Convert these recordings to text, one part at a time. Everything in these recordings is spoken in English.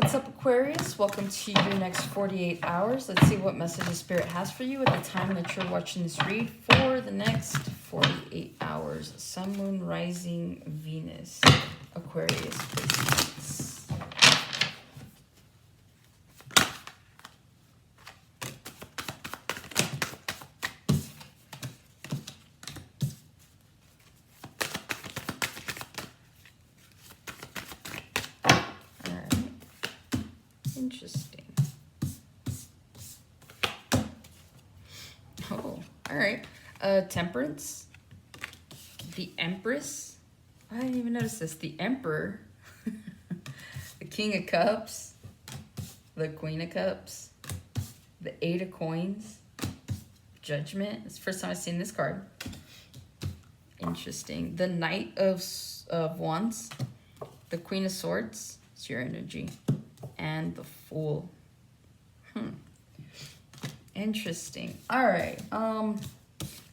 What's up, Aquarius? Welcome to your next 48 hours. Let's see what messages Spirit has for you at the time that you're watching this read for the next 48 hours. Sun, Moon, Rising, Venus, Aquarius, placements. Interesting. Oh, all right. Temperance, the Empress. I didn't even notice this. The Emperor, the King of Cups, the Queen of Cups, the Eight of Coins, Judgment. It's the first time I've seen this card. Interesting. The Knight of Wands, the Queen of Swords. It's your energy. And the Fool. Interesting. All right.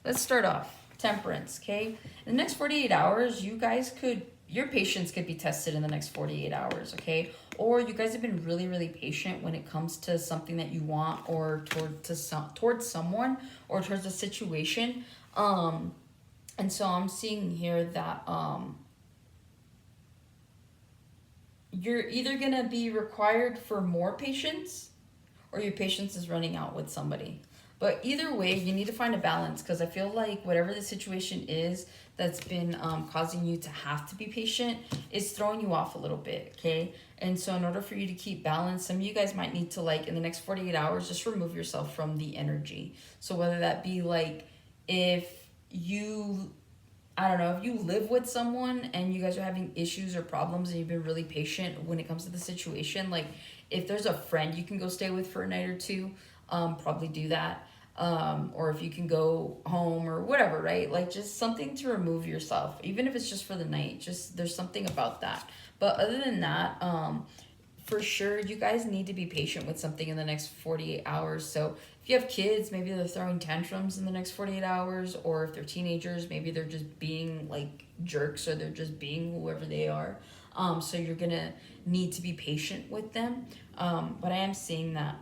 Let's start off. Temperance, okay? In the next 48 hours, your patience could be tested in the next 48 hours, okay? Or you guys have been really, really patient when it comes to something that you want or towards someone or towards a situation. And so I'm seeing here that you're either going to be required for more patience or your patience is running out with somebody. But either way, you need to find a balance, because I feel like whatever the situation is that's been causing you to have to be patient is throwing you off a little bit, okay? And so in order for you to keep balance, some of you guys might need to, like, in the next 48 hours, just remove yourself from the energy. So whether that be, like, if you live with someone and you guys are having issues or problems and you've been really patient when it comes to the situation, like if there's a friend you can go stay with for a night or two, probably do that. Or if you can go home or whatever, right? Like just something to remove yourself, even if it's just for the night, just there's something about that. But other than that, for sure, you guys need to be patient with something in the next 48 hours. So if you have kids, maybe they're throwing tantrums in the next 48 hours, or if they're teenagers, maybe they're just being like jerks, or they're just being whoever they are. So you're gonna need to be patient with them. But I am seeing that.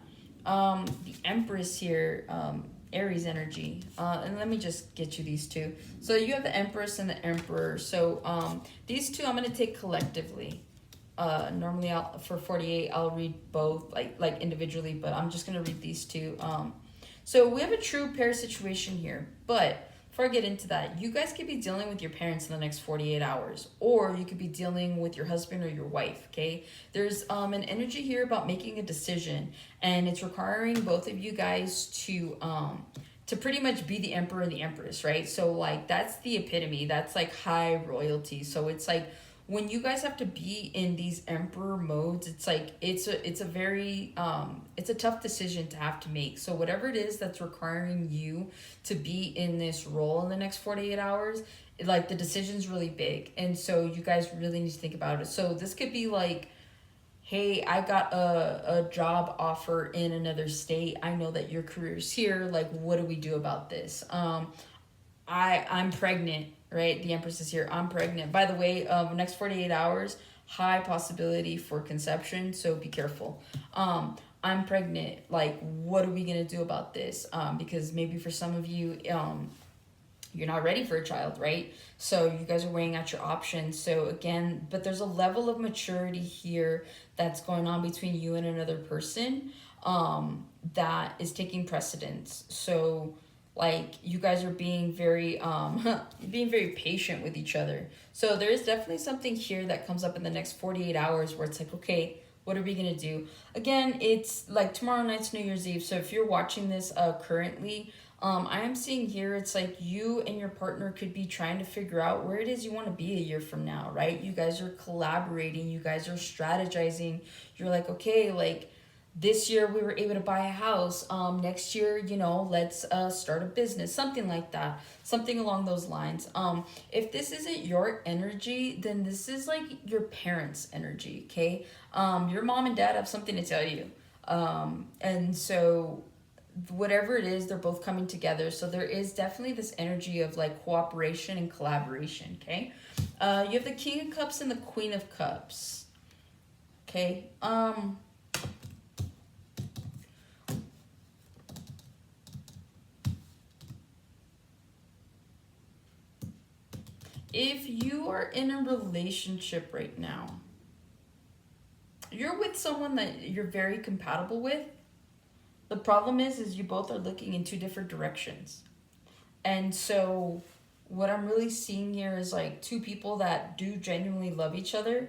The Empress here, Aries energy. And let me just get you these two. So you have the Empress and the Emperor. So these two I'm gonna take collectively. Normally for 48 I'll read both like individually, but I'm just gonna read these two. So we have a true pair situation here, but before I get into that, you guys could be dealing with your parents in the next 48 hours, or you could be dealing with your husband or your wife, okay? There's an energy here about making a decision, and it's requiring both of you guys to pretty much be the emperor and the empress, right? So like that's the epitome, that's like high royalty. So it's like when you guys have to be in these emperor modes, it's like it's a very it's a tough decision to have to make. So whatever it is that's requiring you to be in this role in the next 48 hours, like the decision's really big, and so you guys really need to think about it. So this could be like, hey, I got a job offer in another state. I know that your career's here. Like, what do we do about this? I'm pregnant, right? The Empress is here. I'm pregnant. By the way, next 48 hours, high possibility for conception, so be careful. I'm pregnant. Like, what are we going to do about this? Because maybe for some of you, you're not ready for a child, right? So you guys are weighing out your options. So again, but there's a level of maturity here that's going on between you and another person that is taking precedence. So like you guys are being very being very patient with each other. So there is definitely something here that comes up in the next 48 hours where it's like, okay, what are we gonna do? Again, it's like tomorrow night's New Year's Eve. So if you're watching this currently, I am seeing here it's like you and your partner could be trying to figure out where it is you want to be a year from now, right? You guys are collaborating, you guys are strategizing. You're like, okay, like this year we were able to buy a house. Next year, you know, let's start a business, something like that, something along those lines. If this isn't your energy, then this is like your parents' energy, okay? Your mom and dad have something to tell you. And so whatever it is, they're both coming together. So there is definitely this energy of like cooperation and collaboration, okay? You have the King of Cups and the Queen of Cups. Okay. If you are in a relationship right now, you're with someone that you're very compatible with. The problem is you both are looking in two different directions. And so what I'm really seeing here is like two people that do genuinely love each other,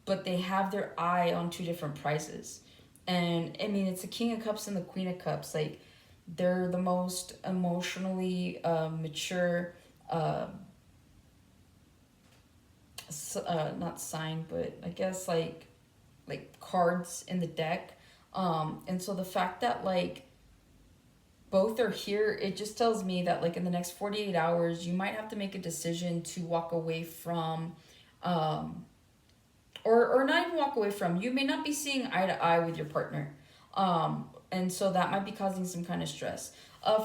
but they have their eye on two different prizes. And I mean, it's the King of Cups and the Queen of Cups. Like, they're the most emotionally mature, uh, not sign, but I guess like cards in the deck. And so the fact that like both are here, it just tells me that like in the next 48 hours you might have to make a decision to walk away from, um or not even walk away from, you may not be seeing eye to eye with your partner. And so that might be causing some kind of stress.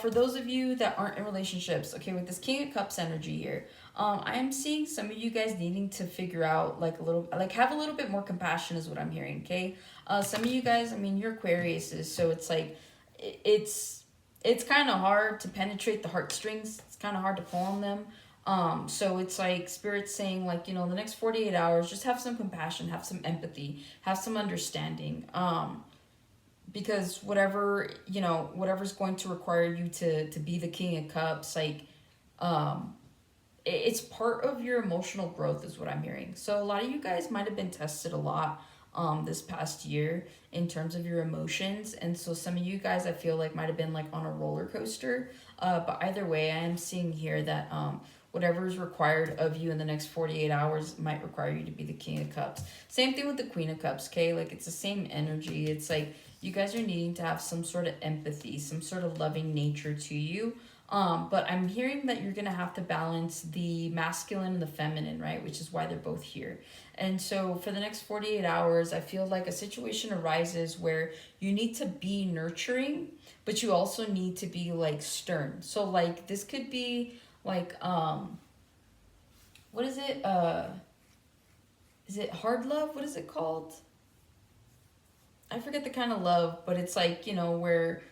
For those of you that aren't in relationships, okay, with this King of Cups energy here, I am seeing some of you guys needing to figure out like a little, like have a little bit more compassion is what I'm hearing. Okay, some of you guys, I mean, you're Aquariuses, so it's like it's it's kind of hard to penetrate the heartstrings. It's kind of hard to pull on them. So it's like spirit's saying, like, you know, the next 48 hours, just have some compassion, have some empathy, have some understanding. Because whatever, you know, whatever's going to require you to be the King of Cups, like, um, it's part of your emotional growth is what I'm hearing. So a lot of you guys might have been tested a lot this past year in terms of your emotions, and so some of you guys I feel like might have been like on a roller coaster. But either way, I am seeing here that whatever is required of you in the next 48 hours might require you to be the King of Cups. Same thing with the Queen of Cups, okay? Like, it's the same energy. It's like you guys are needing to have some sort of empathy, some sort of loving nature to you. But I'm hearing that you're gonna have to balance the masculine and the feminine, right? Which is why they're both here. And so for the next 48 hours, I feel like a situation arises where you need to be nurturing, but you also need to be like stern. So like this could be like what is it? Is it hard love? What is it called? I forget the kind of love, but it's like, you know, where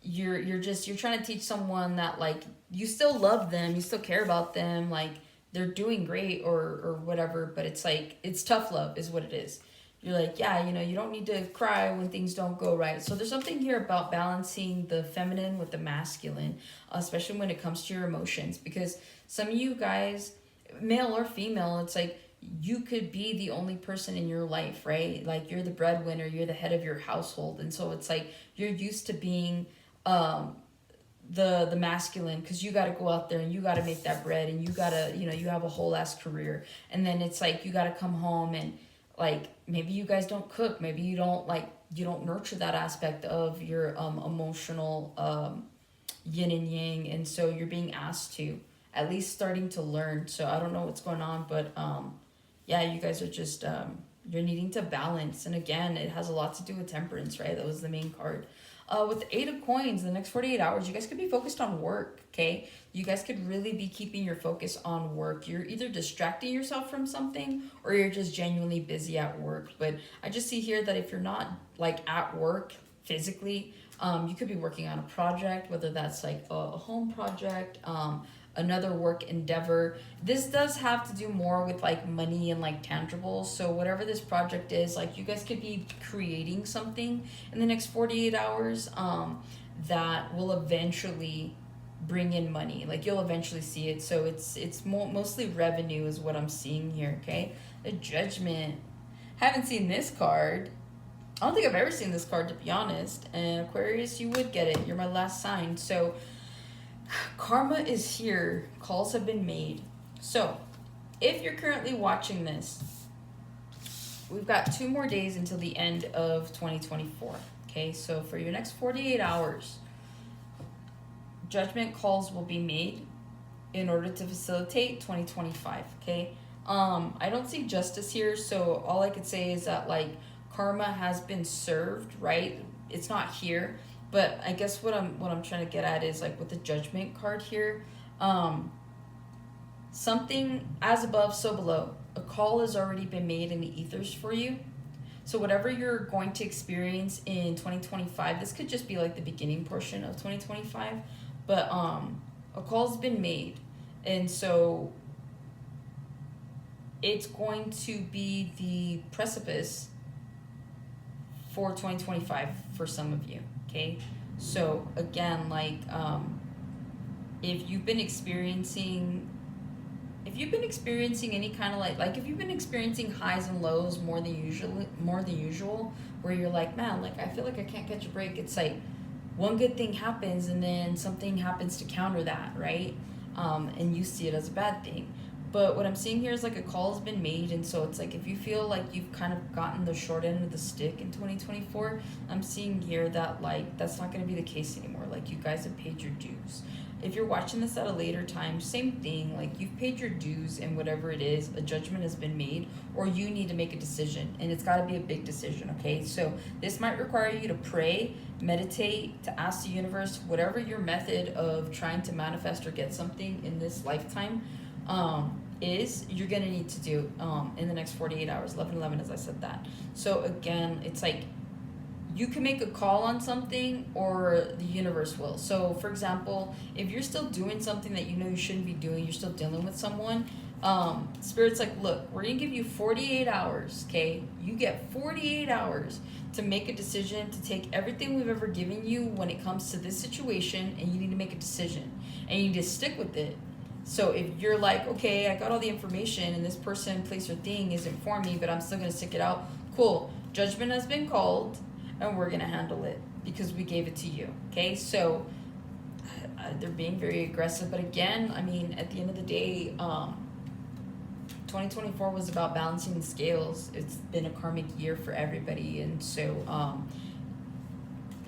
you're trying to teach someone that like you still love them, you still care about them, like they're doing great or whatever, but it's like it's tough love is what it is. You're like, yeah, you know, you don't need to cry when things don't go right. So there's something here about balancing the feminine with the masculine, especially when it comes to your emotions, because some of you guys, male or female, it's like you could be the only person in your life, right? Like, you're the breadwinner, you're the head of your household, and so it's like you're used to being um the masculine, because you got to go out there and you got to make that bread, and you got to, you know, you have a whole ass career, and then it's like you got to come home and like maybe you guys don't cook, maybe you don't like, you don't nurture that aspect of your emotional yin and yang, and so you're being asked to, at least starting to learn. So I don't know what's going on, but yeah, you guys are just you're needing to balance, and again, it has a lot to do with temperance, right? That was the main card. With the Eight of Coins, the next 48 hours, you guys could be focused on work, okay? You guys could really be keeping your focus on work. You're either distracting yourself from something or you're just genuinely busy at work. But I just see here that if you're not like at work physically, you could be working on a project, whether that's like a home project, another work endeavor. This does have to do more with like money and like tangibles. So whatever this project is, like you guys could be creating something in the next 48 hours that will eventually bring in money. Like, you'll eventually see it. So it's mostly revenue is what I'm seeing here, okay? The Judgment. Haven't seen this card. I don't think I've ever seen this card, to be honest. And Aquarius, you would get it. You're my last sign. So karma is here. Calls have been made. So if you're currently watching this, we've got 2 more days until the end of 2024. Okay, so for your next 48 hours, judgment calls will be made in order to facilitate 2025. Okay, I don't see justice here, so all I could say is that like karma has been served, right? It's not here, but I guess what I'm trying to get at is like with the Judgment card here, something as above so below. A call has already been made in the ethers for you. So whatever you're going to experience in 2025, this could just be like the beginning portion of 2025, but a call's been made, and so it's going to be the precipice for 2025 for some of you. Okay, so again, like if you've been experiencing any kind of like if you've been experiencing highs and lows more than usual, where you're like, man, like I feel like I can't catch a break, it's like one good thing happens and then something happens to counter that, right? And you see it as a bad thing. But what I'm seeing here is like a call has been made, and so it's like if you feel like you've kind of gotten the short end of the stick in 2024, I'm seeing here that like that's not going to be the case anymore. Like you guys have paid your dues. If you're watching this at a later time, same thing. Like you've paid your dues, and whatever it is, a judgment has been made, or you need to make a decision, and it's got to be a big decision. Okay, so this might require you to pray, meditate, to ask the universe, whatever your method of trying to manifest or get something in this lifetime is, you're gonna need to do in the next 48 hours, 11/11, as I said that. So again, it's like you can make a call on something or the universe will. So for example, if you're still doing something that you know you shouldn't be doing, you're still dealing with someone, Spirit's like, look, we're gonna give you 48 hours, okay? You get 48 hours to make a decision, to take everything we've ever given you when it comes to this situation, and you need to make a decision, and you need to stick with it. So if you're like, okay, I got all the information and this person, place, or thing isn't for me, but I'm still going to stick it out, cool. Judgment has been called, and we're going to handle it because we gave it to you, okay? So they're being very aggressive. But again, I mean, at the end of the day, 2024 was about balancing the scales. It's been a karmic year for everybody. And so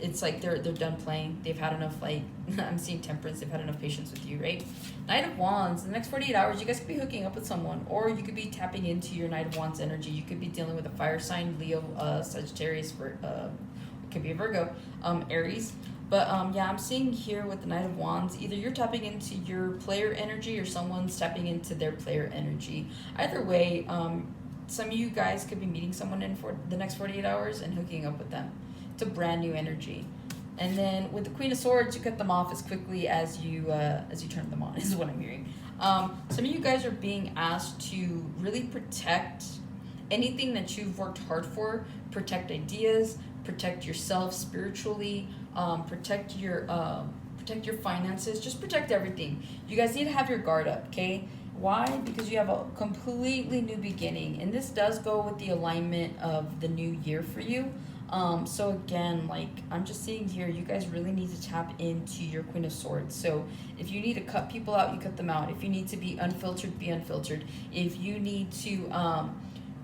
it's like they're done playing. They've had enough, like, I'm seeing temperance. They've had enough patience with you, right? Knight of Wands, the next 48 hours, you guys could be hooking up with someone, or you could be tapping into your Knight of Wands energy. You could be dealing with a fire sign, Leo, Sagittarius, it could be a Virgo, Aries. But yeah, I'm seeing here with the Knight of Wands, either you're tapping into your player energy or someone's tapping into their player energy. Either way, some of you guys could be meeting someone in for the next 48 hours and hooking up with them. It's a brand new energy. And then with the Queen of Swords, you cut them off as quickly as you turn them on, is what I'm hearing. Some of you guys are being asked to really protect anything that you've worked hard for. Protect ideas, protect yourself spiritually, protect your finances, just protect everything. You guys need to have your guard up, okay? Why? Because you have a completely new beginning, and this does go with the alignment of the new year for you. So again, like I'm just seeing here, you guys really need to tap into your Queen of Swords. So if you need to cut people out, you cut them out. If you need to be unfiltered, be unfiltered. If you need to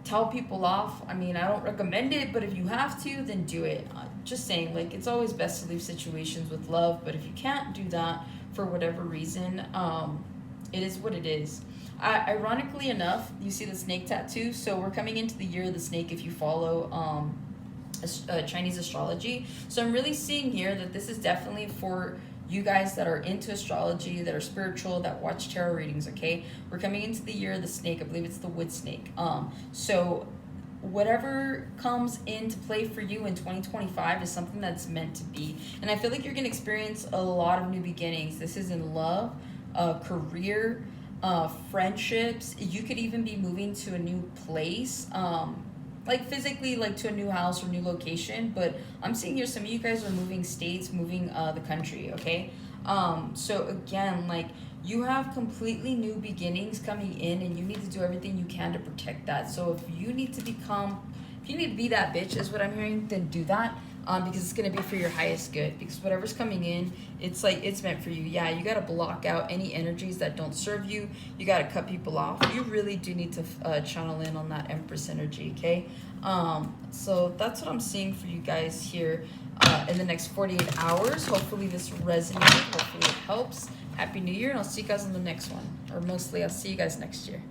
tell people off, I mean, I don't recommend it, but if you have to, then do it. Just saying, like, it's always best to leave situations with love, but if you can't do that for whatever reason, it is what it is. Ironically enough, you see the snake tattoo, so we're coming into the year of the snake if you follow Chinese astrology. So I'm really seeing here that this is definitely for you guys that are into astrology, that are spiritual, that watch tarot readings, okay? We're coming into the year of the snake. I believe it's the wood snake. So whatever comes into play for you in 2025 is something that's meant to be. And I feel like you're going to experience a lot of new beginnings. This is in love, career, friendships. You could even be moving to a new place, like physically, like to a new house or new location. But I'm seeing here some of you guys are moving states, moving the country, okay? So again, like you have completely new beginnings coming in, and you need to do everything you can to protect that. So if you need to be that bitch, is what I'm hearing, then do that. Because it's going to be for your highest good, because whatever's coming in, it's like it's meant for you. Yeah, you got to block out any energies that don't serve you. You got to cut people off. You really do need to channel in on that Empress energy, okay? So that's what I'm seeing for you guys here in the next 48 hours. Hopefully this resonates. Hopefully it helps. Happy New Year, and I'll see you guys in the next one. Or mostly, I'll see you guys next year.